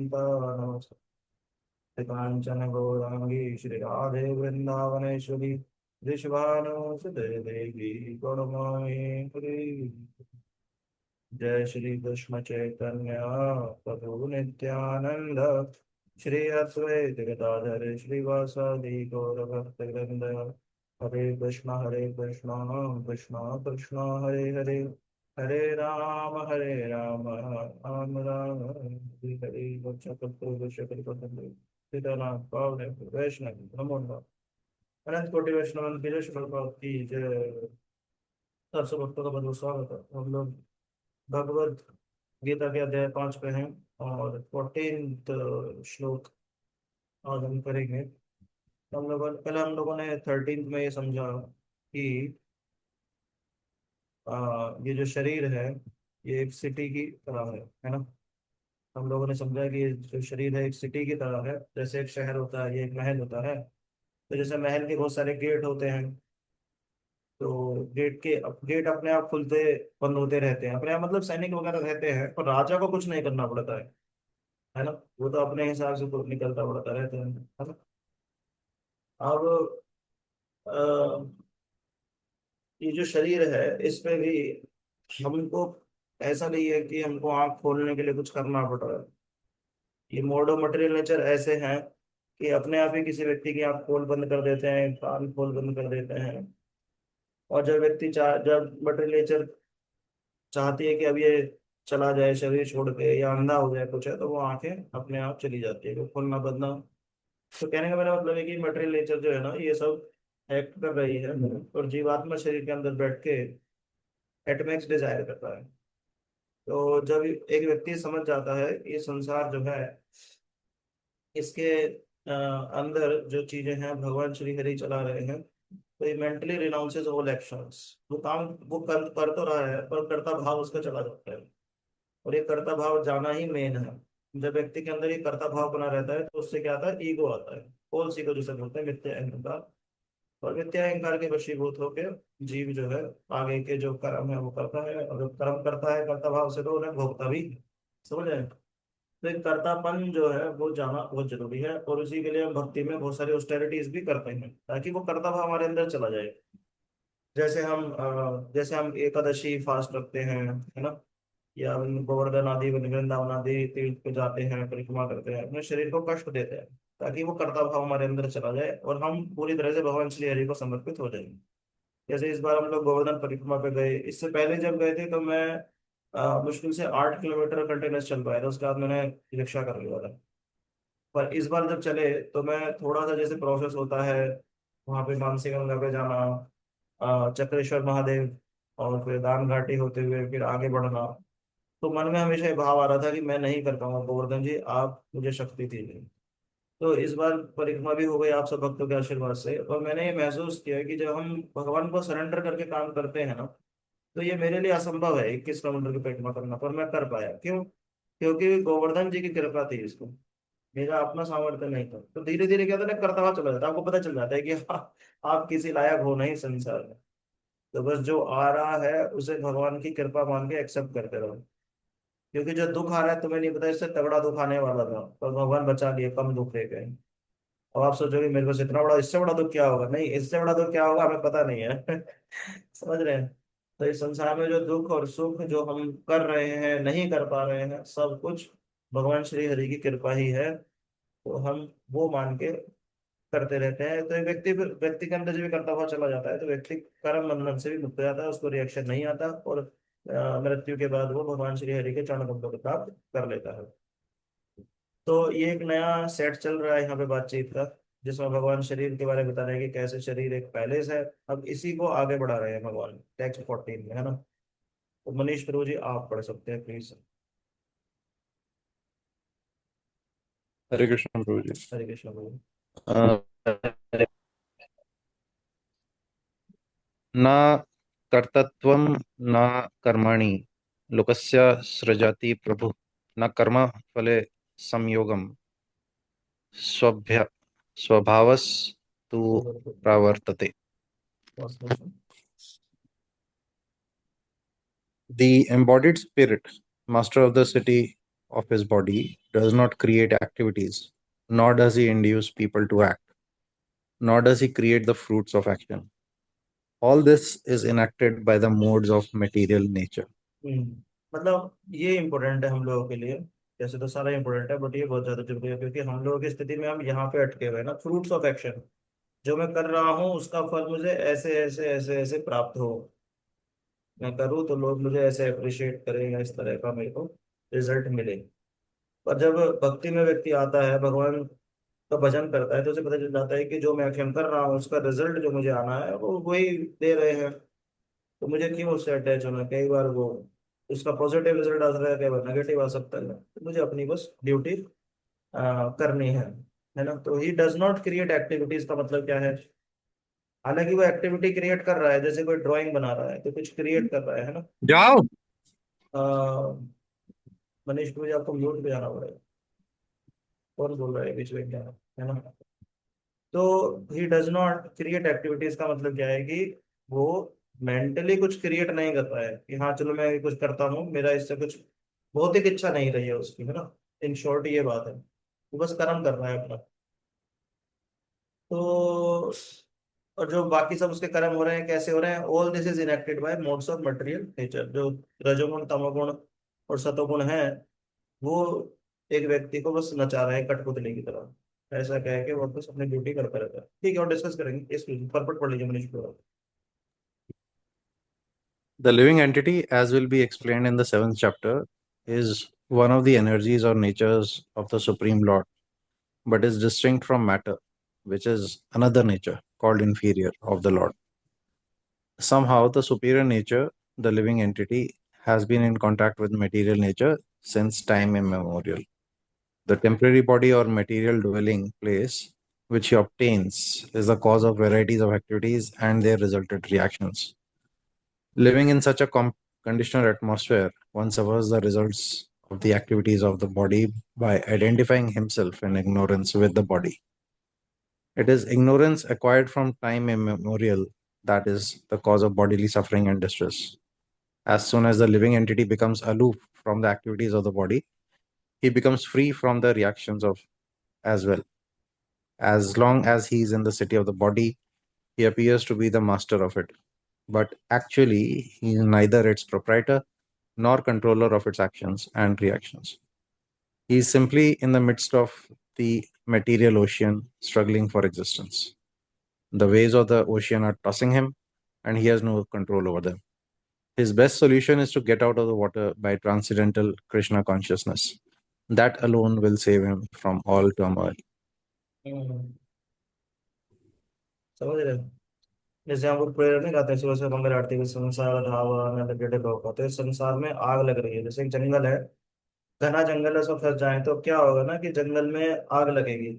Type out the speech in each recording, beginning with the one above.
नमस्ते कांचन गौरांगी श्री राधे वृंदावनेश्वरी विश्वानुसुते देवी गौरवाणी पुरी। जय श्री कृष्ण चैतन्य प्रभु नित्यानंद श्री अद्वैत गदाधर श्रीवासादि गौर भक्त वृंद। हरे कृष्ण कृष्ण कृष्ण हरे हरे, हरे राम राम राम हरे हरे। सीताराम पावने वैष्णव नमो नमः। अनंत कोटि वैष्णव की जय, श्री प्रभुपाद की जय। सब भक्तों का बहुत स्वागत है। हम लोग भगवद गीता के अध्याय 5 पे हैं और 14th श्लोक आज हम करेंगे। हम लोगों ने 13th में ये समझा कि ये जो शरीर है ये एक सिटी की तरह है ना। हम लोगों ने समझा कि ये जो शरीर है एक सिटी की तरह है। जैसे एक शहर होता है, ये एक महल होता है। तो जैसे महल के बहुत सारे गेट होते हैं, तो गेट अपने आप खुलते बंद होते रहते हैं अपने आप, मतलब सैनिक वगैरह रहते हैं, पर राजा को कुछ नहीं करना पड़ता है ना। वो तो अपने हिसाब से तो निकलता पड़ता रहता है ना। अब अ, ये जो शरीर है इसमें भी हमको ऐसा नहीं है कि हमको आंख खोलने के लिए कुछ करना पड़ रहा है। ये मोडो मटेरियल नेचर ऐसे हैं कि अपने आप ही किसी व्यक्ति की आंख खोल बंद कर देते हैं, कान खोल बंद कर देते हैं। और जब मटेरियल नेचर चाहती है कि अब ये चला जाए शरीर छोड़ के या अंधा हो जाए कुछ है, तो वो आंखें अपने आप चली जाती है, तो खोलना बंदना। तो कहने का मेरा मतलब है कि मटेरियल नेचर जो है ना ये सब एक्ट कर रही है, और जीवात्मा शरीर के अंदर बैठ के एटमिक्स डिजायर करता है। तो जब एक व्यक्ति समझ जाता है ये संसार जो है इसके अंदर जो चीजें हैं भगवान श्री हरि चला रहे हैं, तो ये मेंटली रिनाउंसेस ऑल एक्शंस। वो काम वो कर तो रहा है पर कर्ता भाव उसका चला जाता है। और ये कर्ता भाव जाना ही मेन है। जब व्यक्ति के अंदर ये कर्ता भाव बना रहता है तो उससे क्या आता है, ईगो आता है। फॉल्स ईगो जिसे बोलते हैं, मिथ्या अहंकार। और मिथ्या अहंकार के वशीभूत होकर जीव जो है आगे के जो कर्म है वो करता है, और जब कर्म करता है कर्ता भाव से तो उन्हें भोगता भी। समझ रहे हैं? तो एक कर्तापन जो है वो जाना बहुत जरूरी है, और उसी के लिए हम भक्ति में बहुत सारी ऑस्टेरिटीज भी करते हैं ताकि वो कर्ता भाव हमारे अंदर चला जाए। जैसे हम एकादशी फास्ट रखते हैं, है ना। या हम गोवर्धन आदि वृंदावन आदि तीर्थ पे जाते हैं, परिक्रमा करते हैं, अपने शरीर को कष्ट देते हैं ताकि वो कर्ता भाव हमारे अंदर चला जाए और हम पूरी तरह से भगवान श्री हरि को समर्पित हो जाएंगे। जैसे इस बार हम लोग गोवर्धन परिक्रमा पे गए, इससे पहले जब गए थे तो मैं मुश्किल से 8 किलोमीटर कंटिन्यूस चल पाया था, उसके बाद मैंने रिक्शा कर लिया था। पर इस बार जब चले तो मैं थोड़ा सा जैसे प्रोसेस होता है वहाँ पे मानसी गंगा पे जाना, चक्रेश्वर महादेव, और फिर दान घाटी होते हुए फिर आगे बढ़ना। तो मन में हमेशा ये भाव आ रहा था कि मैं नहीं कर पाऊंगा, गोवर्धन जी आप मुझे शक्ति दीजिए। तो इस बार परिक्रमा भी हो गई आप सब भक्तों के आशीर्वाद से, और मैंने ये महसूस किया कि जब हम भगवान को सरेंडर करके काम करते हैं ना, तो ये मेरे लिए असंभव है 21 किलोमीटर की परिक्रमा करना, पर मैं कर पाया। क्यों? क्योंकि गोवर्धन जी की कृपा थी इसको, मेरा अपना सामर्थ्य नहीं था। तो धीरे धीरे क्या था ना, करता हुआ चला जाता है। आपको पता चल जाता है कि हाँ, आप किसी लायक हो नहीं संसार में। तो बस जो आ रहा है उसे भगवान की कृपा मान के एक्सेप्ट करते रहो। क्योंकि जो दुख आ रहा है तुम्हें नहीं पता, इससे तगड़ा दुख आने वाला था, पर भगवान बचा लिए, कम दुख दे गए। अब आप सोचोगे मेरे पास इतना बड़ा, इससे बड़ा दुख क्या होगा? नहीं, इससे बड़ा दुख क्या होगा हमें पता नहीं है। समझ रहे हैं? तो इस संसार में जो दुख और सुख जो हम कर रहे हैं नहीं कर पा रहे हैं, सब कुछ भगवान श्री हरि की कृपा ही है। तो हम वो मान के करते रहते हैं, तो एक व्यक्ति के अंदर जब भी करता हुआ चला जाता है तो व्यक्ति कर्म बंधन से भी मुक्त हो जाता है, उसको रिएक्शन नहीं आता, और मृत्यु के बाद वो भगवान श्री हरि के चरण कमलों को प्राप्त कर लेता है। तो ये एक नया सेट चल रहा है यहाँ पे बातचीत का, जिसमें भगवान शरीर के बारे में बता रहे हैं कि कैसे शरीर एक पैलेस है। अब इसी को आगे बढ़ा रहे हैं भगवान टेक्स्ट 14 में, है ना। तो मनीष प्रभु जी आप पढ़ सकते हैं प्लीज। हरे कृष्ण प्रभु जी। हरे कृष्ण प्रभु। अ, न कर्तृत्वं न कर्मणि लोकस्य सृजति प्रभु न कर्म फले संयोगम स्वभ्य स्वभावस्तु प्रावर्तते। The embodied spirit, master of the city, of his body does not create activities, nor does he induce people to act, nor does he create the fruits of action. All this is enacted by the modes of material nature. मतलब ये important है हम लोगों के लिए। जैसे तो सारा इम्पोर्टेंट है, बट ये बहुत ज्यादा जरूरी है, क्योंकि हम लोगों की स्थिति में हम यहाँ पे अटके हुए हैं ना। फ्रूट्स ऑफ एक्शन, जो मैं कर रहा हूँ उसका फल मुझे ऐसे ऐसे ऐसे ऐसे प्राप्त हो। मैं करूँ तो लोग मुझे ऐसे अप्रिशिएट करें, या इस तरह का मेरे को रिजल्ट मिले। पर जब भक्ति में व्यक्ति आता है, भगवान का भजन करता है, तो उसे पता चल जाता है कि जो मैं एक्शन कर रहा हूँ उसका रिजल्ट जो मुझे आना है वो वही दे रहे हैं। तो मुझे क्यों उससे अटैच होना। कई बार वो उसका पॉजिटिव रिजल्ट आ सकता है, कई बार नेगेटिव आ सकता है। तो मुझे अपनी बस ड्यूटी करनी है ना। तो he does not create activities का मतलब क्या है। हालांकि वो एक्टिविटी क्रिएट कर रहा है, जैसे कोई ड्राइंग बना रहा है तो कुछ क्रिएट कर रहा है ना। जाओ। अ, मनीष, मुझे आपको म्यूट पे जाना पड़ेगा। कौन बोल रहा है बीच में, क्या है ना। तो he does not create activities का मतलब क्या है कि वो मेंटली कुछ क्रिएट नहीं कर रहा है कि हाँ चलो मैं ये कुछ करता हूँ, मेरा इससे कुछ भौतिक इच्छा नहीं रही है उसकी, है ना। इन शॉर्ट ये बात है, वो बस कर्म कर रहा है अपना। तो और जो बाकी सब उसके कर्म हो रहे हैं, कैसे हो रहे हैं, all this is enacted bye modes of material nature. जो रजोगुण, तमोगुण और सतोगुण है, वो एक व्यक्ति को बस नचा रहे हैं कठपुतली की तरह। ऐसा कह के वो बस अपनी ड्यूटी करता रहता है। ठीक है, और डिस्कस करेंगे इस परपट पढ़ लीजिए मनीष को। The living entity, as will be explained in the seventh chapter, is one of the energies or natures of the Supreme Lord, but is distinct from matter, which is another nature called inferior of the Lord. Somehow, the superior nature, the living entity, has been in contact with material nature since time immemorial. The temporary body or material dwelling place which he obtains is the cause of varieties of activities and their resultant reactions. Living in such a conditional atmosphere, one suffers the results of the activities of the body by identifying himself in ignorance with the body. It is ignorance acquired from time immemorial that is the cause of bodily suffering and distress. As soon as the living entity becomes aloof from the activities of the body, he becomes free from the reactions of as well. As long as he is in the city of the body, he appears to be the master of it. But actually, he is neither its proprietor nor controller of its actions and reactions. He is simply in the midst of the material ocean, struggling for existence. The waves of the ocean are tossing him, and he has no control over them. His best solution is to get out of the water by transcendental Krishna consciousness. That alone will save him from all turmoil. हम्म, समझ रहे हो। जैसे हम लोग prayer नहीं गाते हैं सुबह से मंगल आरती में, संसार धावा न लपेटे लोग, तो इस संसार में आग लग रही है। जैसे एक जंगल है, घना जंगल है, उसमें फंस जाए तो क्या होगा ना, कि जंगल में आग लगेगी।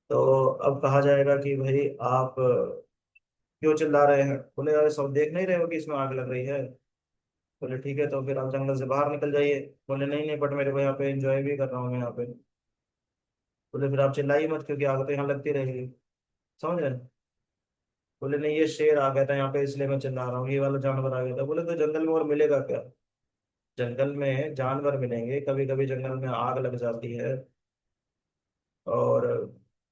तो अब कहा जाएगा कि भाई आप क्यों चिल्ला रहे हैं। बोले यार सब देख नहीं रहे हो कि इसमें आग लग रही है। बोले ठीक है, तो फिर आप जंगल से बाहर निकल जाइए। बोले नहीं नहीं, बट मेरे को यहाँ पे एंजॉय भी कर रहा हूँ मैं यहाँ पे। बोले फिर आप चिल्लाइए मत, क्योंकि आग तो यहाँ लगती रहेगी। समझ रहे हैं। बोले नहीं, ये शेर आ गया था यहाँ पे इसलिए मैं चिल्ला रहा हूँ, ये वाला जानवर आ गया था। बोले तो जंगल में और मिलेगा क्या। जंगल में जानवर मिलेंगे, कभी कभी जंगल में आग लग जाती है। और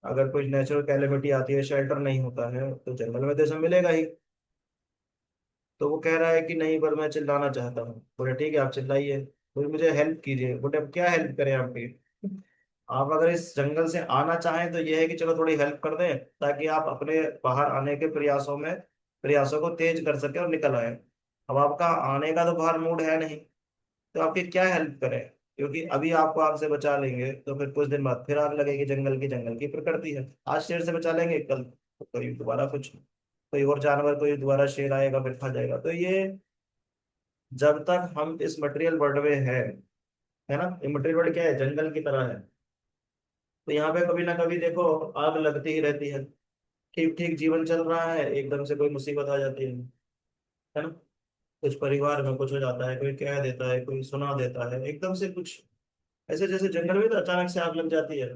अगर कोई नेचुरल कैलेमिटी आती है, शेल्टर नहीं होता है, तो जंगल में तो ऐसा मिलेगा ही। तो वो कह रहा है कि नहीं, पर मैं चिल्लाना चाहता हूँ। बोले ठीक है, आप चिल्लाइए। बोले मुझे हेल्प कीजिए। बोले अब क्या हेल्प करें आपकी। आप अगर इस जंगल से आना चाहें तो यह है कि चलो थोड़ी हेल्प कर दें, ताकि आप अपने बाहर आने के प्रयासों को तेज कर सके और निकल आए। अब आपका आने का तो बाहर मूड है नहीं, तो आपकी क्या हेल्प करें। क्योंकि अभी आपको आग से बचा लेंगे तो फिर कुछ दिन बाद फिर आग लगेगी। जंगल की प्रकृति है। आज शेर से बचा लेंगे, कल कोई दोबारा कुछ, कोई और जानवर, कोई दोबारा शेर आएगा फिर खा जाएगा। तो ये जब तक हम इस मटेरियल वर्ल्ड में है ना, ये मटेरियल वर्ल्ड क्या है, जंगल की तरह है। तो यहाँ पे कभी ना कभी देखो आग लगती ही रहती है। ठीक ठीक जीवन चल रहा है, एकदम से कोई मुसीबत आ जाती है ना। कुछ परिवार में कुछ हो जाता है, कोई कह देता है, कोई सुना देता है, एकदम से कुछ। ऐसे जैसे जंगल में तो अचानक से आग लग जाती है,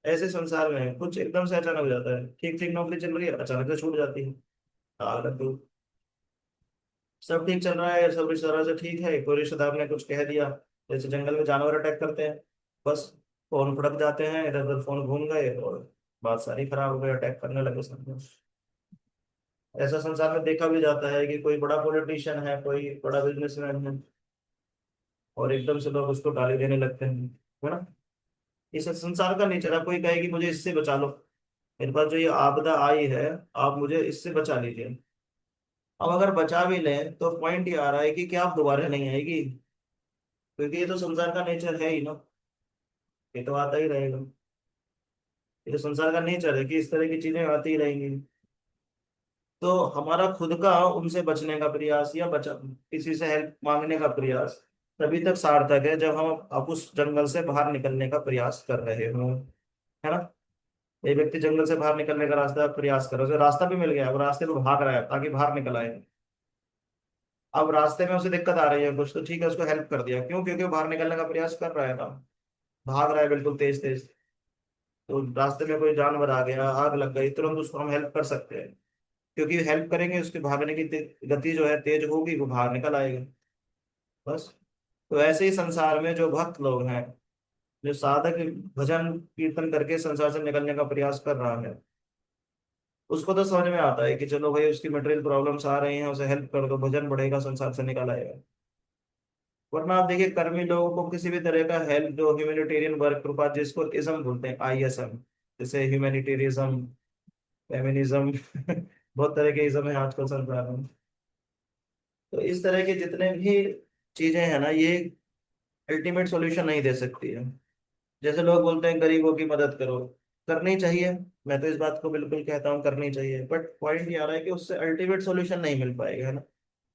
ऐसे संसार में कुछ एकदम से अचानक हो जाता है। ठीक ठीक नौकरी चल रही है, अचानक से छूट जाती है, आग लग गई। सब ठीक चल रहा है, सब रिश्तेदारों से ठीक है, कोई रिश्तेदार ने कुछ कह दिया, जैसे जंगल में जानवर अटैक करते हैं, बस फोन फड़क जाते हैं, इधर उधर फोन घूम गए और बात सारी खराब हो गई, अटैक करने लगे सब। ऐसा संसार में देखा भी जाता है कि कोई बड़ा पॉलिटिशियन है, कोई बड़ा बिजनेसमैन है, और एकदम से लोग उसको गाली देने लगते हैं, है ना। इस संसार का नेचर है। कोई कहे कि मुझे इससे बचा लो, मेरे पास जो ये आपदा आई है, आप मुझे इससे बचा लीजिए। अब अगर बचा भी लें तो पॉइंट ये आ रहा है कि क्या आप दोबारा नहीं आएगी, क्योंकि ये तो संसार का नेचर है ही ना, ये तो आता ही रहेगा। ये तो संसार का नेचर है कि इस तरह की चीजें आती ही रहेंगी। तो हमारा खुद का उनसे बचने का प्रयास, या बचा किसी से हेल्प मांगने का प्रयास तभी तक सार्थक है जब हम अब उस जंगल से बाहर निकलने का प्रयास कर रहे हों, है ना। एक व्यक्ति जंगल से बाहर निकलने का रास्ता प्रयास कर रहा है, उसे रास्ता भी मिल गया, अब रास्ते पे भाग रहा है ताकि बाहर निकल आए। अब रास्ते में उसे दिक्कत आ रही है कुछ, तो ठीक है, उसको हेल्प कर दिया, क्यों? क्योंकि वो बाहर निकलने का प्रयास कर रहा है ना, भाग रहा है बिल्कुल तेज तेज। तो रास्ते में कोई जानवर आ गया, आग लग गई, तुरंत उसको हम हेल्प कर सकते हैं, क्योंकि हेल्प करेंगे उसके भागने की गति जो है तेज होगी, वो बाहर निकल आएगा, बस। तो ऐसे ही संसार में जो भक्त लोग हैं, जो साधक भजन कीर्तन करके संसार से निकलने का प्रयास कर रहा है, उसको तो समझ में आता है कि चलो भाई उसकी मटेरियल प्रॉब्लम्स आ रही हैं, उसे हेल्प कर दो, भजन बढ़ेगा, संसार से निकल आएगा। वरना आप देखिए, कर्मी लोगों को किसी भी तरह का हेल्प, जो ह्यूमैनिटेरियन वर्क प्रोपास, जिसको इज्म बोलते हैं, ISM, जैसे ह्यूमैनिटेरिज्म, फेमिनिज्म बहुत तरह के इज्म है आजकल संसार में। तो इस तरह के जितने भी चीजें हैं ना, ये अल्टीमेट सॉल्यूशन नहीं दे सकती है। जैसे लोग बोलते हैं गरीबों की मदद करो, करनी चाहिए, मैं तो इस बात को बिल्कुल कहता हूँ करनी चाहिए, बट पॉइंट ये आ रहा है कि उससे अल्टीमेट सॉल्यूशन नहीं मिल पाएगा, है ना,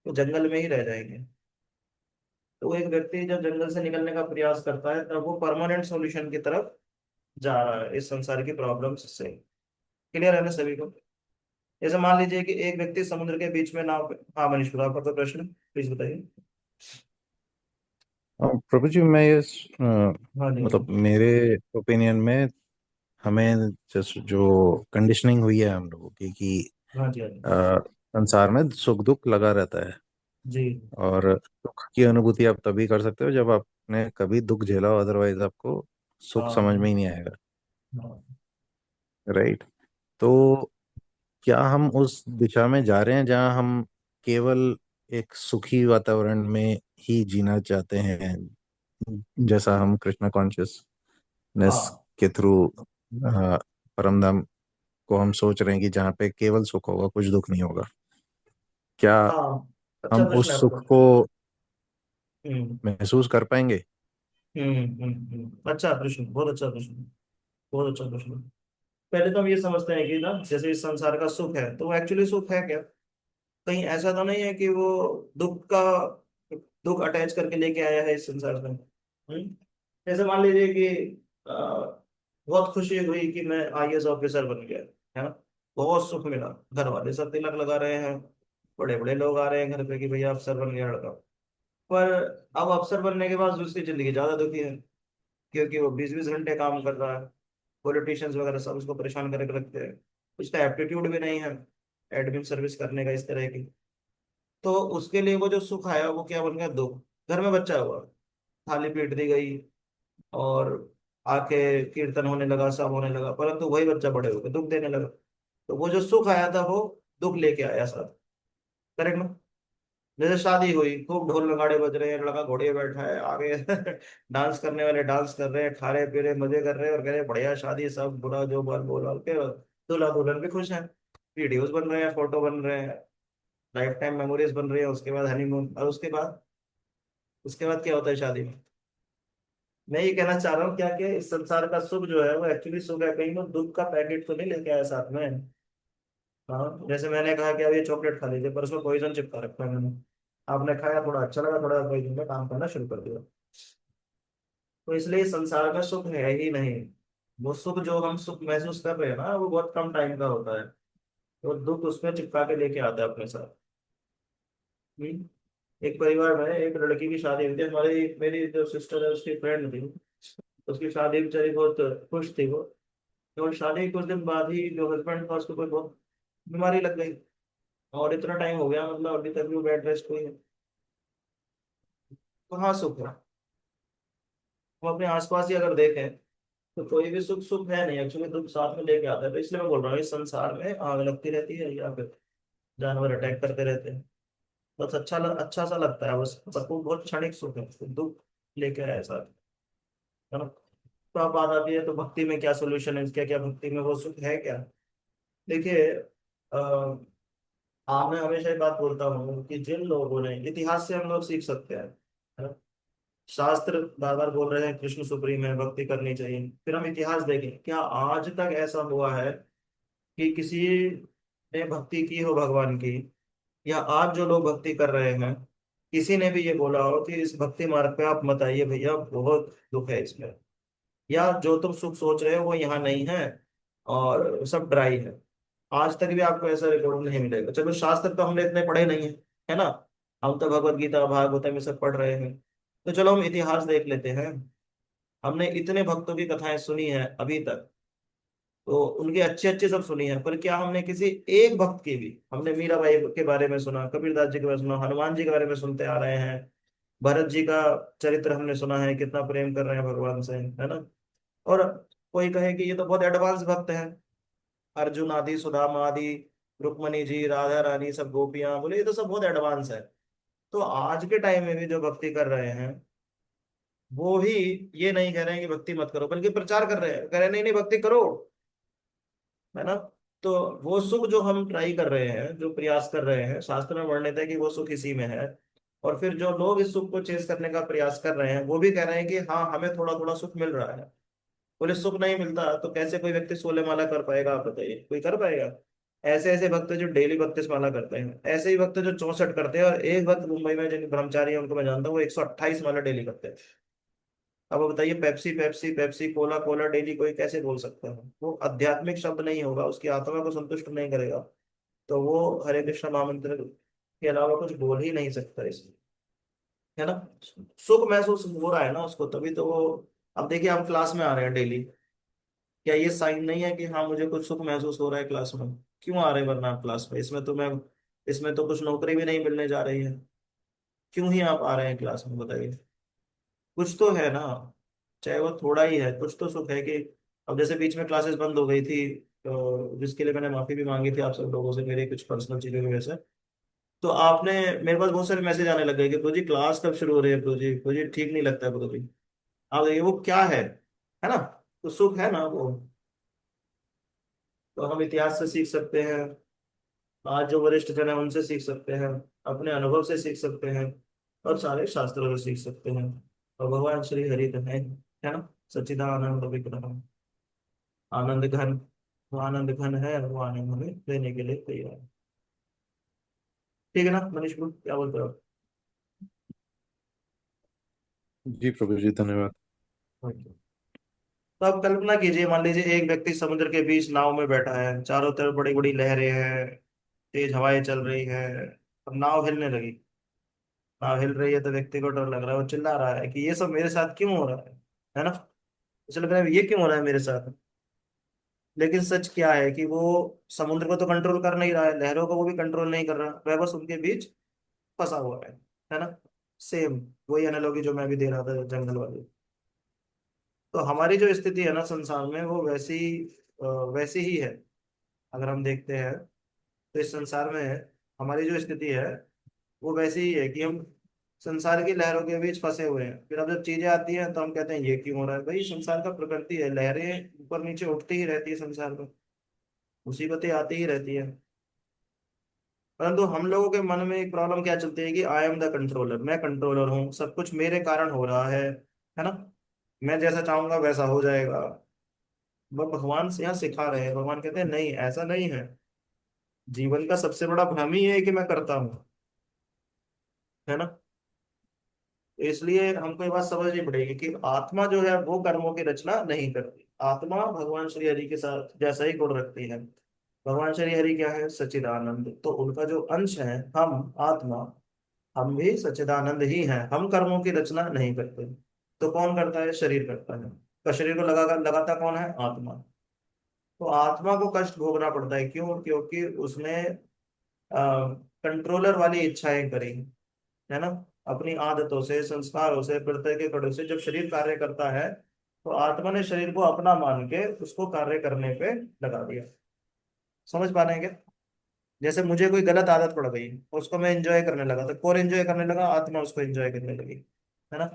तो जंगल में ही रह जाएंगे। तो एक व्यक्ति जब जंगल से निकलने का प्रयास करता है, तब वो परमानेंट सॉल्यूशन की तरफ जा रहा है इस संसार की प्रॉब्लम्स से। क्लियर है ना सभी को? जैसे मान लीजिए कि एक व्यक्ति समुद्र के बीच में नाव पे, हाँ मनीष, आपका तो प्रश्न प्लीज बताइए। प्रभु जी, मैं ये हाँ जी, हाँ जी, मतलब मेरे ओपिनियन में हमें जस्ट जो कंडीशनिंग हुई है हम लोगों की कि हाँ जी, हाँ जी, अ, संसार में सुख दुख लगा रहता है, जी, और दुख की अनुभूति आप तभी कर सकते हो जब आपने कभी दुख झेला हो, अदरवाइज आपको सुख समझ में हाँ, ही नहीं आएगा। हाँ, राइट। तो क्या हम उस दिशा में जा रहे हैं जहां हम केवल एक सुखी वातावरण में ही जीना चाहते हैं, जैसा हम कृष्णा कॉन्शियसनेस हाँ, के थ्रू परम धाम को हम सोच रहे हैं कि जहाँ पे केवल सुख होगा, कुछ दुख नहीं होगा? क्या हाँ। अच्छा हम प्रश्न है उस सुख आपका। को हम्म, महसूस कर पाएंगे? अच्छा प्रश्न, बहुत अच्छा प्रश्न, बहुत अच्छा प्रश्न। पहले तो हम ये समझते हैं कि ना, जैसे इस संसार का सुख है, तो एक्चुअली सुख है क्या? कहीं ऐसा तो नहीं है कि वो दुख का, दुख अटैच करके लेके आया है इस संसार में। जैसे मान लीजिए कि बहुत खुशी हुई कि मैं IAS ऑफिसर बन गया, है ना, बहुत सुख मिला, घर वाले सब तिलक लगा रहे हैं, बड़े बड़े लोग आ रहे हैं घर पे कि भैया अफसर बन गया लड़का। पर अब अफसर बनने के बाद उसकी जिंदगी ज्यादा दुखी है, क्योंकि वो 20-20 घंटे काम कर रहा है, पॉलिटिशियंस वगैरह सब उसको परेशान करके रखते हैं, उसका एप्टीट्यूड भी नहीं है एडमिन सर्विस करने का इस तरह की। तो उसके लिए वो जो सुख आया वो क्या बन गया? दुख। घर में बच्चा हुआ, थाली पीट दी गई, और आके कीर्तन होने लगा, सब होने लगा, परंतु वही बच्चा बड़े होकर दुख देने लगा। तो वो जो सुख आया था वो दुख लेके आया साथ। करेक्ट ना? जैसे शादी हुई, खूब ढोल नगाड़े बज रहे हैं, लड़का घोड़े पे बैठा है आगे डांस करने वाले डांस कर रहे हैं, खा रहे पी रहे मजे कर रहे हैं, और कह रहे हैं, बढ़िया शादी, सब बुरा जो बाल बोल बाल के, दूल्हा दुल्हन भी खुश हैं, वीडियोस बन रहे हैं, फोटो बन रहे हैं, लाइफ टाइम मेमोरीज बन रही है, उसके बाद हनीमून, और उसके बाद क्या होता है शादी में? मैं ये कहना चाह रहा हूँ क्या, कि इस संसार का सुख जो है वो एक्चुअली सुख है, कहीं वो दुख का पैकेट तो नहीं लेके आया साथ में। हाँ, जैसे मैंने कहा कि अब ये चॉकलेट खा लीजिए, पर उसमें पॉइजन चिपका रखा है मैंने, आपने खाया, थोड़ा अच्छा लगा, थोड़ा पॉइजन का काम करना शुरू कर दिया। तो इसलिए इस संसार का सुख है ही नहीं। वो सुख जो हम सुख महसूस कर रहे हैं ना, वो बहुत कम टाइम का होता है, तो दुख उसमें चिपका के लेके आता है अपने साथ। एक परिवार में एक लड़की की शादी हुई थी, हमारी मेरी जो सिस्टर है उसकी फ्रेंड थी, उसकी शादी बेचारी बहुत खुश थी वो। तो शादी के कुछ दिन बाद ही जो हस्बैंड था उसको कोई बहुत बीमारी लग गई, और इतना टाइम हो गया, मतलब अभी तक भी वो बेड रेस्ट हुई है। कहाँ सुख है? हम अपने आसपास ही अगर देखें तो कोई भी सुख सुख है नहीं, एक्चुअली दुख साथ में लेके आता है। तो इसलिए मैं बोल रहा हूँ इस संसार में आग लगती रहती है या फिर जानवर अटैक करते रहते हैं। बस अच्छा सा लगता है बस, पर वो बहुत क्षणिक सुख है, तो दुख लेके आया साथ, है ना। तो अब बात आती है तो भक्ति में क्या सोल्यूशन है, क्या क्या भक्ति में वो सुख है क्या। देखिए, हाँ मैं हमेशा ये बात बोलता हूँ कि जिन लोगों ने, इतिहास से हम लोग सीख सकते हैं, है ना। शास्त्र बार बार बोल रहे हैं कृष्ण सुप्रीम है, भक्ति करनी चाहिए, फिर हम इतिहास देखें क्या आज तक ऐसा हुआ है कि किसी ने भक्ति की हो भगवान की, या आज जो लोग भक्ति कर रहे हैं किसी ने भी ये बोला हो कि इस भक्ति मार्ग पे आप मत आइए भैया, बहुत दुख है इसमें, या जो तुम सुख सोच रहे हो वो यहाँ नहीं है और सब ड्राई है। आज तक भी आपको ऐसा रिकॉर्ड नहीं मिलेगा। चलो शास्त्र तो हमने इतने पढ़े नहीं है, है ना। हम तो भगवत गीता भागवत में सब पढ़ रहे हैं। तो चलो हम इतिहास देख लेते हैं। हमने इतने भक्तों की कथाएं सुनी है अभी तक, तो उनकी अच्छी अच्छी सब सुनी है, पर क्या हमने किसी एक भक्त की भी, हमने मीराबाई के बारे में सुना, कबीरदास जी के बारे में सुना, हनुमान जी के बारे में सुनते आ रहे हैं, भरत जी का चरित्र हमने सुना है, कितना प्रेम कर रहे हैं भगवान से, है ना। और कोई कहे कि ये तो बहुत एडवांस भक्त हैं, अर्जुन आदि, सुदामा आदि, रुक्मणी जी, राधा रानी, सब गोपियां, बोले ये तो सब बहुत एडवांस है। तो आज के टाइम में भी जो भक्ति कर रहे हैं वो भी ये नहीं कह रहे हैं कि भक्ति मत करो, बल्कि प्रचार कर रहे हैं, कह रहे हैं नहीं नहीं भक्ति करो, है ना। तो वो सुख जो हम ट्राई कर रहे हैं, जो प्रयास कर रहे हैं, शास्त्र में वर्णित है कि वो सुख इसी में है। और फिर जो लोग इस सुख को चेस करने का प्रयास कर रहे हैं वो भी कह रहे हैं कि हाँ हमें थोड़ा थोड़ा सुख मिल रहा है। बोले सुख नहीं मिलता तो कैसे कोई व्यक्ति 16 माला कर पाएगा, आप बताइए, कोई कर पाएगा। ऐसे ऐसे भक्त जो डेली 32 माला करते हैं, ऐसे ही भक्त जो 64 करते हैं, और एक भक्त मुंबई में जिन ब्रह्मचारी हैं उनको मैं जानता हूँ, वो 128 माला डेली करते हैं। अब आप बताइए, Pepsi Pepsi Pepsi, Cola Cola daily कोई कैसे बोल सकता है। वो आध्यात्मिक शब्द नहीं होगा, उसकी आत्मा को संतुष्ट नहीं करेगा, तो वो हरे कृष्ण महामंत्र के अलावा कुछ बोल ही नहीं सकता इसमें, है ना। सुख महसूस हो रहा है ना उसको, तभी तो वो। अब देखिए हम क्लास में आ रहे हैं डेली, क्या ये साइन नहीं है कि हाँ मुझे कुछ सुख महसूस हो रहा है क्लास में। क्यों आ रहे हैं वरना आप क्लास में, इसमें तो कुछ नौकरी भी नहीं मिलने जा रही है, क्यों ही आप आ रहे हैं क्लास में, बताइए। कुछ तो है ना, चाहे वो थोड़ा ही है, कुछ तो सुख है कि। अब जैसे बीच में क्लासेस बंद हो गई थी, तो जिसके लिए मैंने माफी भी मांगी थी आप सब लोगों से, मेरी कुछ पर्सनल चीजों की वजह से। तो आपने, मेरे पास बहुत सारे मैसेज आने लग गए कि प्रभु जी क्लास कब शुरू हो रही है, प्रभु जी ठीक नहीं लगता है प्रभु जी। आप देखिए वो क्या है ना। तो सुख है ना वो। तो हम इतिहास से सीख सकते हैं, आज जो वरिष्ठ जन है उनसे सीख सकते हैं, अपने अनुभव से सीख सकते हैं, और सारे शास्त्रों से सीख सकते हैं। और भगवान श्री हरि तो है ना, सच्चिदानंद विग्रह, आनंद घन। वो आनंद घन है, वो आनंद हमें देने के लिए तैयार है। ठीक है ना मनीष भाई, क्या बोलते हो जी प्रभु जी, धन्यवाद। आप। तो आप कल्पना कीजिए, मान लीजिए एक व्यक्ति समुद्र के बीच नाव में बैठा है, चारों तरफ बड़ी बड़ी लहरें हैं, तेज हवाएं चल रही है, अब नाव हिलने लगी। नाव हिल रही है तो व्यक्ति को डर लग रहा है, वो चिल्ला रहा है कि ये सब मेरे साथ क्यों हो रहा है ना। उसे लग रहा है ये क्यों हो रहा है मेरे साथ। लेकिन सच क्या है कि वो समुद्र को तो कंट्रोल कर नहीं रहा है, लहरों को वो भी कंट्रोल नहीं कर रहा, वह बस उनके बीच फंसा हुआ है ना। सेम वही एनालॉजी जो मैं भी दे रहा था जंगल वाली। तो हमारी जो स्थिति है ना संसार में, वो वैसी ही है। अगर हम देखते हैं तो इस संसार में हमारी जो स्थिति है वो वैसी ही है कि हम संसार की लहरों के बीच फंसे हुए हैं। फिर अब जब चीजें आती हैं तो हम कहते हैं ये क्यों हो रहा है, भाई संसार का प्रकृति है, लहरें ऊपर नीचे उठती ही रहती है संसार में, मुसीबतें आती ही रहती है। परंतु हम लोगों के मन में एक प्रॉब्लम क्या चलती है कि आई एम द कंट्रोलर, मैं कंट्रोलर हूँ, सब कुछ मेरे कारण हो रहा है ना। मैं जैसा चाहूंगा वैसा हो जाएगा। वह भगवान से यहाँ सिखा रहे हैं, भगवान कहते हैं नहीं ऐसा नहीं है। जीवन का सबसे बड़ा भ्रम ही है कि मैं करता हूँ, है ना। तो इसलिए हमको ये बात समझनी पड़ेगी कि आत्मा जो है वो कर्मों की रचना नहीं करती, आत्मा भगवान श्री हरि के साथ जैसा ही गुण रखती है। भगवान श्री हरि क्या है, सच्चिदानंद, तो उनका जो अंश है, हम आत्मा, हम भी सच्चिदानंद ही हैं, हम कर्मों की रचना नहीं करते। तो कौन करता है, शरीर करता है। तो शरीर को लगाता कौन है, आत्मा। तो आत्मा को कष्ट भोगना पड़ता है, क्यों, क्योंकि उसने कंट्रोलर वाली इच्छाएं करी, है ना। अपनी आदतों से, संस्कारों से, प्रत्यय के कड़ों से जब शरीर कार्य करता है, तो आत्मा ने शरीर को अपना मान के उसको कार्य करने पे लगा दिया। समझ पा रहे हैं क्या? जैसे मुझे कोई गलत आदत पड़ गई, उसको मैं एंजॉय करने लगा, तो कौन एंजॉय करने लगा? आत्मा उसको एंजॉय करने लगी, है ना?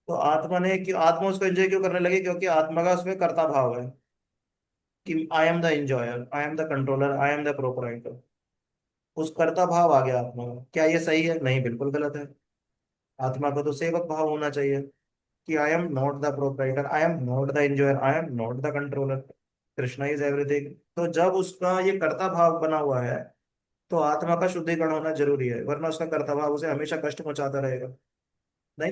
तो आत्मा ने क्यों, आत्मा उसको एंजॉय क्यों करने लगी? क्योंकि आत्मा का उसमें कर्ता भाव है कि I am the enjoyer, I am the controller, I am the proprietor. उस कर्ता भाव आ गया आत्मा में। क्या ये सही है? नहीं, बिल्कुल गलत है। आत्मा को तो सेवक भाव होना चाहिए कि I am not the proprietor, I am not the enjoyer, I am not the controller, Krishna is everything. तो जब उसका ये कर्ता भाव बना हुआ है, तो आत्मा का शुद्धिकरण होना जरूरी है, वरना उसका कर्ता भाव उसे हमेशा कष्ट पहुंचाता रहेगा। नहीं।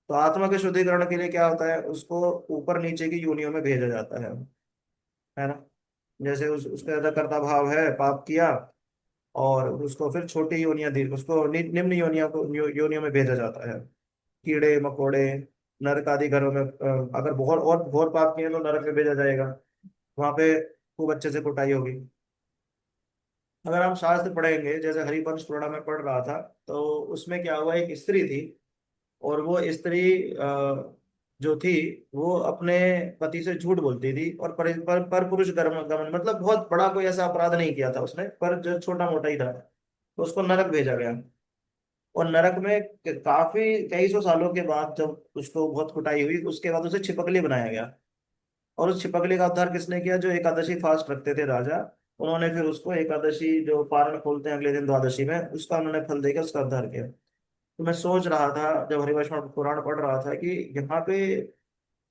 तो आत्मा के शुद्धिकरण के लिए क्या होता है? उसको ऊपर नीचे की योनियों में भेजा जाता है ना? जैसे उसके अंदर कर्ता भाव है, पाप किया, और उसको फिर छोटी योनियां दी, उसको निम्न योनियों को योनियों में भेजा जाता है। कीड़े मकोड़े, नरक आदि घरों में, अगर बहुत और घोर पाप किए तो नरक में भेजा जाएगा। वहां पे खूब अच्छे से कुटाई होगी। अगर हम शास्त्र पढ़ेंगे, जैसे हरिवंश पुराण में पढ़ रहा था, तो उसमें क्या हुआ, एक स्त्री थी, और वो स्त्री जो थी, वो अपने पति से झूठ बोलती थी, और पर पुरुष गमन, मतलब बहुत बड़ा कोई ऐसा अपराध नहीं किया था उसने, पर जो छोटा मोटा ही था, तो उसको नरक भेजा गया। और नरक में काफी कई सौ सालों के बाद जब उसको बहुत कुटाई हुई, उसके बाद उसे छिपकली बनाया गया। और उस छिपकली का उद्धार किसने किया? जो एकादशी फास्ट रखते थे राजा, उन्होंने फिर उसको एकादशी जो पारण खोलते हैं अगले दिन द्वादशी में, उसका उन्होंने फल देकर उसका उद्धार किया। तो मैं सोच रहा था जब हरिवंश पुराण पढ़ रहा था कि यहाँ पे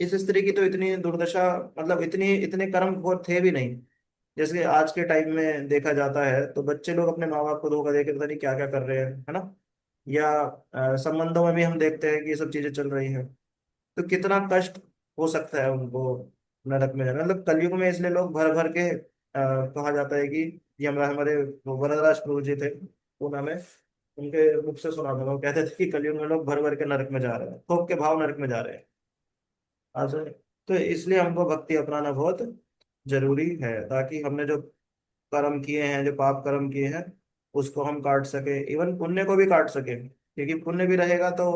इस स्त्री की तो इतनी दुर्दशा, मतलब इतनी इतने कर्म घोर थे भी नहीं, जैसे कि आज के टाइम में देखा जाता है। तो बच्चे लोग अपने माँ बाप को धोखा देकर पता नहीं क्या क्या कर रहे हैं, है ना? या संबंधों में भी हम देखते हैं कि ये सब चीजें चल रही हैं। तो कितना कष्ट हो सकता है उनको नरक में जाना। मतलब कलयुग में इसलिए लोग भर भर के कहा जाता है कि ये हमारे वो वरदराज प्रभु जी थे पूना में, उनके मुख से सुना था, वो कहते थे कि कलयुग में लोग भर भर के नरक में जा रहे हैं, थोक के भाव नरक में जा रहे हैं। अच्छा। तो इसलिए हमको भक्ति अपनाना बहुत जरूरी है, ताकि हमने जो कर्म किए हैं, जो पाप कर्म किए हैं, उसको हम काट सके, इवन पुण्य को भी काट सके, क्योंकि पुण्य भी रहेगा तो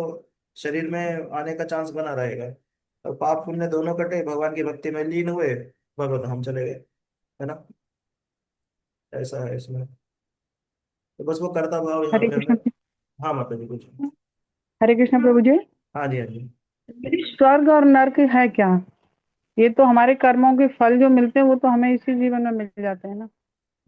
शरीर में आने का चांस बना रहेगा। और पाप पुण्य दोनों कटे, भगवान की भक्ति में लीन हुए, भगवत हम चले गए, है ना? ऐसा है इसमें। तो बस वो कर्ता भाव यहाँ हरे पे हमें। कृष्ण। हाँ माता जी कुछ। हरे कृष्ण प्रभु जी। हाँ जी, हाँ जी। स्वर्ग और नर्क है क्या? ये तो हमारे कर्मों के फल जो मिलते हैं वो तो हमें इसी जीवन में मिल जाते हैं ना।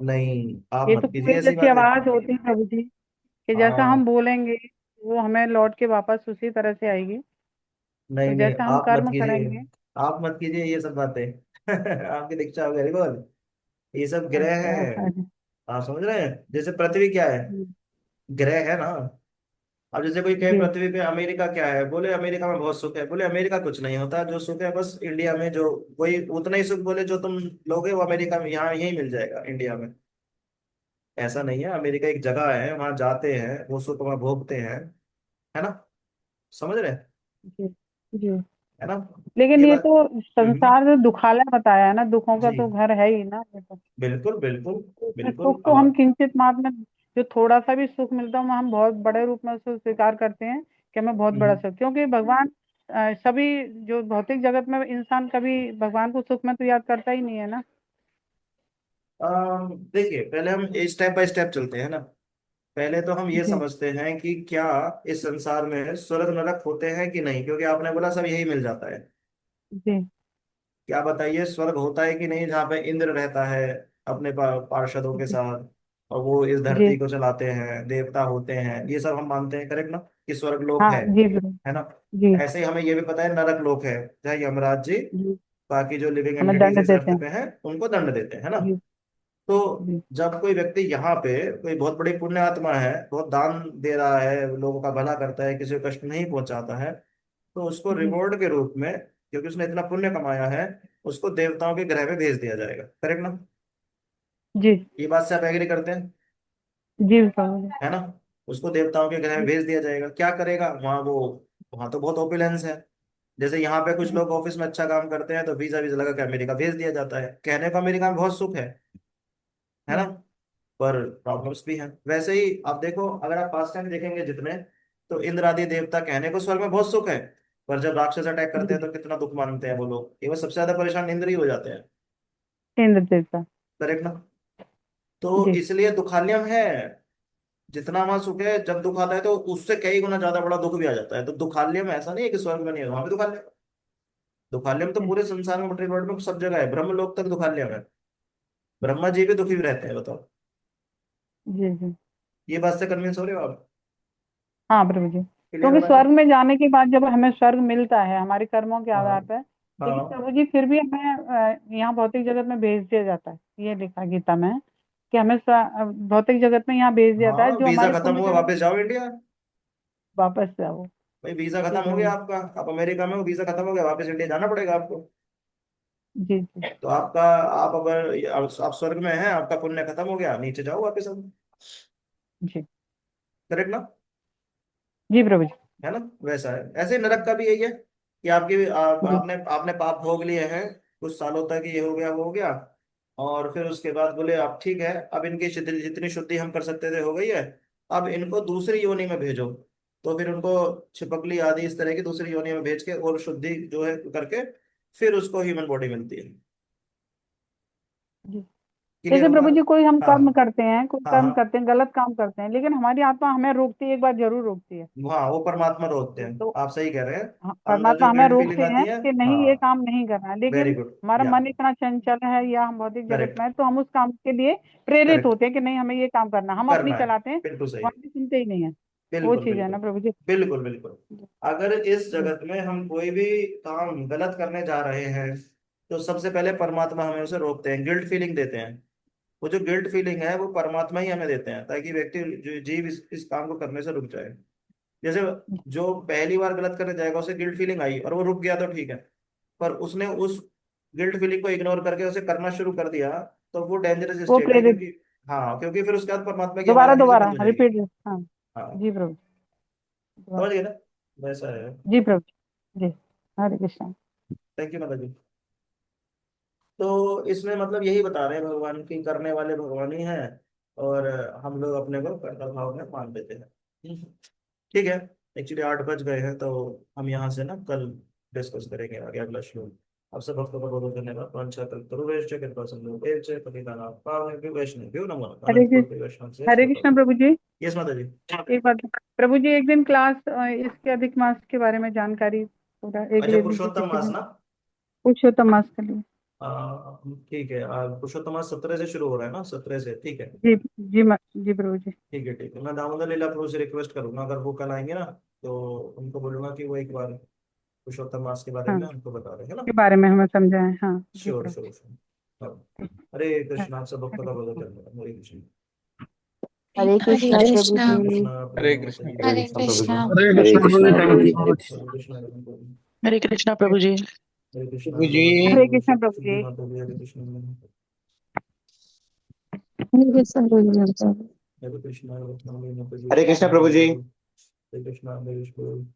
नहीं, आप ये तो मत कुएं कीजिए ऐसी जैसी बातें। आवाज होती है प्रभु जी, कि जैसा हम हाँ। बोलेंगे वो हमें लौट के वापस उसी तरह से आएगी। नहीं तो नहीं, जैसा हम आप मत कर्म कीजिए। करेंगे। आप मत कीजिए ये सब बातें। आपकी दीक्षा हो गई बोल। ये सब ग्रह अच्छा। है। आप समझ रहे हैं? जैसे पृथ्वी क्या है? जी। ग्रह है ना। अब जैसे कोई कहे जी। पृथ्वी पे अमेरिका क्या है, बोले अमेरिका में बहुत सुख है, बोले अमेरिका कुछ नहीं होता। जो सुख है बस इंडिया में, जो वही उतना ही सुख बोले जो तुम लोगे वो अमेरिका में यहाँ यही मिल जाएगा इंडिया में। ऐसा नहीं है, अमेरिका एक जगह है, वहां जाते हैं वो सुख वहां भोगते हैं, है ना? समझ रहे हैं? जी। जी। है ना? लेकिन ये ये बात। तो संसार जो दुखालय बताया है ना, दुखों का जी, तो घर है ही ना ये तो। बिल्कुल बिल्कुल। तो इसमें बिल्कुल सुख तो अब हम किंचित मात्र में, जो थोड़ा सा भी सुख मिलता है वो हम बहुत बड़े रूप में उसको स्वीकार करते हैं कि हमें बहुत बड़ा हम्म, सुख, क्योंकि भगवान सभी जो भौतिक जगत में इंसान कभी भगवान को सुख में तो याद करता ही नहीं है ना। देखिए पहले हम स्टेप बाय स्टेप चलते हैं ना। पहले तो हम ये जी। समझते हैं कि क्या इस संसार में स्वर्ग नरक होते हैं कि नहीं, क्योंकि आपने बोला सब यही मिल जाता है। जी। क्या बताइए, स्वर्ग होता है कि नहीं जहाँ पे इंद्र रहता है अपने पार्षदों के जी। साथ, और वो इस जी। धरती को चलाते हैं, देवता होते हैं, ये सब हम मानते हैं, करेक्ट ना? कि स्वर्ग लोक हाँ जी बिल्कुल। है ना? जी। ऐसे ही हमें ये भी पता है नरक लोक है, जहाँ यमराज जी जी। बाकी जो लिविंग हमें एंटिटीज दंड इस देते अर्थ हैं। पे हैं उनको दंड देते हैं, है ना? जी। तो जी। जब कोई व्यक्ति यहाँ पे कोई बहुत बड़ी पुण्य आत्मा है, बहुत दान दे रहा है, लोगों का भला करता है, किसी को कष्ट नहीं पहुंचाता है, तो उसको जी। रिवॉर्ड के रूप में, क्योंकि उसने इतना पुण्य कमाया है, उसको देवताओं के ग्रह में भेज दिया जाएगा, करेक्ट ना? जी। ये बात से आप एग्री करते हैं? जी प्रभु है ना? उसको देवताओं के ग्रह में जी। भेज दिया जाएगा। क्या करेगा वहां वो? वहां तो बहुत ओपुलेंस है। जैसे यहाँ पे कुछ जी। लोग ऑफिस में अच्छा काम करते हैं तो वीजा वीजा लगा के अमेरिका भेज दिया जाता है, कहने को अमेरिका में बहुत सुख है ना? जी। पर प्रॉब्लम्स भी हैं। वैसे ही आप देखो, अगर आप पास टाइम देखेंगे जितने, तो इंद्र आदि देवता कहने को स्वर्ग में बहुत सुख है, पर जब राक्षस अटैक करते हैं तो कितना दुख मानते हैं वो लोग, ये सबसे ज्यादा परेशान इंद्र ही हो जाते हैं। इंद्र देवता। करेक्ट ना? तो जी इसलिए दुखालयम है, जितना वहां सुख है जब दुख आता है तो उससे कई गुना ज्यादा बड़ा दुख भी आ जाता है। तो दुखालयम ऐसा नहीं है कि स्वर्ग में नहीं है, वहां भी दुखालयम। दुखालयम तो जी पूरे संसार में, मटेरियल वर्ल्ड में सब जगह है, ब्रह्म लोक तक दुखालयम है। ब्रह्मा जी भी दुखी भी रहते हैं, बताओ। जी जी। ये बात से कन्विंस हो रहे हो आप? हाँ प्रभु जी, क्लियर है क्योंकि बात? स्वर्ग में जाने के बाद जब हमें स्वर्ग मिलता है हमारे कर्मों के हाँ आधार पर, लेकिन हाँ प्रभु जी फिर भी हमें यहाँ भौतिक जगत में भेज दिया जाता है, ये लिखा है गीता में कि हमें भौतिक जगत में यहाँ भेज दिया जाता है हाँ, जो वीजा हमारे खत्म पुण्य हुआ, कर्म वापस जाओ इंडिया। वापस जाओ। भाई वीजा जी खत्म हो गया प्रभु आपका, आप अमेरिका में हो, वीजा खत्म हो गया, वापस इंडिया जाना पड़ेगा आपको। जी जी तो आपका, आप अगर आप स्वर्ग में हैं, आपका पुण्य खत्म हो गया, नीचे जाओ वापस अब। जी करेक्ट ना? जी प्रभु जी है ना? वैसा है, ऐसे ही नरक का भी यही है कि जी आपने आपने पाप भोग लिए हैं, कुछ सालों तक ये हो गया वो हो गया, और फिर उसके बाद बोले आप ठीक है, अब इनकी जितनी शुद्धि हम कर सकते थे हो गई है, अब इनको दूसरी योनि में भेजो। तो फिर उनको छिपकली आदि इस तरह की दूसरी योनि में भेज के और शुद्धि जो है करके फिर उसको ह्यूमन बॉडी मिलती है। जी। क्लियर जैसे होगा? प्रभु जी कोई हम हाँ कर्म करते हैं, कोई हाँ कर्म हाँ। करते हैं, गलत काम करते हैं, लेकिन हमारी आत्मा हमें रोकती है, एक बार जरूर रोकती है। हाँ, वो परमात्मा रोकते हैं, तो आप सही कह रहे हैं। अंदर परमात्मा जो हमें गिल्ट फीलिंग रोकते आती हैं है। कि नहीं ये हाँ, काम नहीं करना है, वेरी लेकिन गुड। हमारा या मन इतना चंचल है या हम भौतिक जगत करेक्ट में है तो हम उस काम के लिए प्रेरित करेक्ट, होते हैं कि नहीं हमें ये काम करना है। हम अपनी करना है, चलाते हैं, बिल्कुल सही। हमारी सुनते ही नहीं है। वो बिल्कुल चीज है ना बिल्कुल प्रभु जी। बिल्कुल बिल्कुल। अगर इस जी जगत में हम कोई भी काम गलत करने जा रहे हैं, तो सबसे पहले परमात्मा हमें उसे रोकते हैं, गिल्ट फीलिंग देते हैं। वो जो गिल्ट फीलिंग है वो परमात्मा ही हमें देते हैं, ताकि व्यक्ति जीव इस काम को करने से रुक जाए। जैसे जो पहली बार गलत करने जाएगा उसे गिल्ट फीलिंग आई और वो रुक गया तो ठीक है, पर उसने उस गिल्ट फीलिंग को इग्नोर करके उसे करना शुरू कर दिया, तो वो डेंजरस वो स्टेट है, प्रेरित क्योंकि हाँ, क्योंकि फिर उसके बाद परमात्मा की दोबारा आवाज नहीं दोबारा बंद हो जाएगी। रिपीट। हाँ हाँ, जी प्रभु समझ दोबारा। गए ना? वैसा है। जी प्रभु जी। हरे कृष्णा। थैंक यू माता जी। तो इसमें मतलब यही बता रहे हैं भगवान की करने वाले भगवान ही हैं, और हम लोग अपने को कर्ता भाव में मान लेते हैं। ठीक है। एक्चुअली 8 बज गए हैं, तो हम यहाँ से ना कल डिस्कस करेंगे आगे अगला श्लोक। आप सब भक्तों का बहुत धन्यवाद। वांछा कल्पतरुभ्यश्च कृपा सिंधुभ्यश्च पतितानां पावनेभ्यो वैष्णवेभ्यो नमो नमः। हरे अनंत कृष्ण। कोटि वैष्णव से हरे श्रोता। कृष्ण प्रभु जी। यस माता जी। एक बात प्रभु जी, एक दिन क्लास इसके अधिक मास के बारे में जानकारी पूरा एक अच्छा, ले लीजिए पुरुषोत्तम किसी मास दिन, ना? पुरुषोत्तम मास के लिए। ठीक है, पुरुषोत्तम मास 17 से शुरू हो रहा है ना, 17 से, ठीक है। जी जी जी प्रभु जी। ठीक है ठीक है, मैं दामोदर लीला प्रभु से रिक्वेस्ट करूंगा, अगर वो कल आएंगे ना, तो उनको बोलूंगा कि वो एक बार पुरुषोत्तम मास के बारे हाँ में हमको बता रहे हैं ना। के बारे में हमें समझाएं, हाँ जी श्योर प्रभु श्योर जी। श्योर। हाँ। हरे कृष्ण, आप सब भक्तों हरे का बहुत कृष्ण। धन्यवाद। हरे कृष्ण। हरे हरे कृष्णा प्रभु कृष्णा हरे जी। कृष्णा हरे प्रेम कृष्ण। हरे हरे हरे कृष्ण प्रभु जी। कृष्णा हरे कृष्णा प्रभु जी। कृष्ण हरे कृष्ण। हरे कृष्णा प्रभु जी। हरे कृष्णा प्रभु जी। प्रभु हरे जी, कृष्णा प्रभु शुद्धि जी। माता जी, हरे कृष्ण। हरे कृष्णा प्रभु जी। हरे कृष्णा हरे माता जी, हरे कृष्णा शुद्धि प्रभु माता जी। जी, हरे कृष्णा हरे कृष्ण।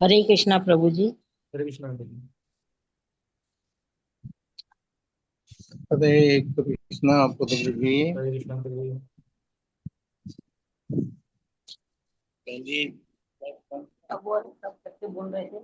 हरे कृष्णा प्रभु जी। हरे कृष्णा हरे कृष्ण। हरे कृष्णा प्रभु जी। हरे कृष्णा प्रभु जी। अब वो सब करके बोल रहे थे।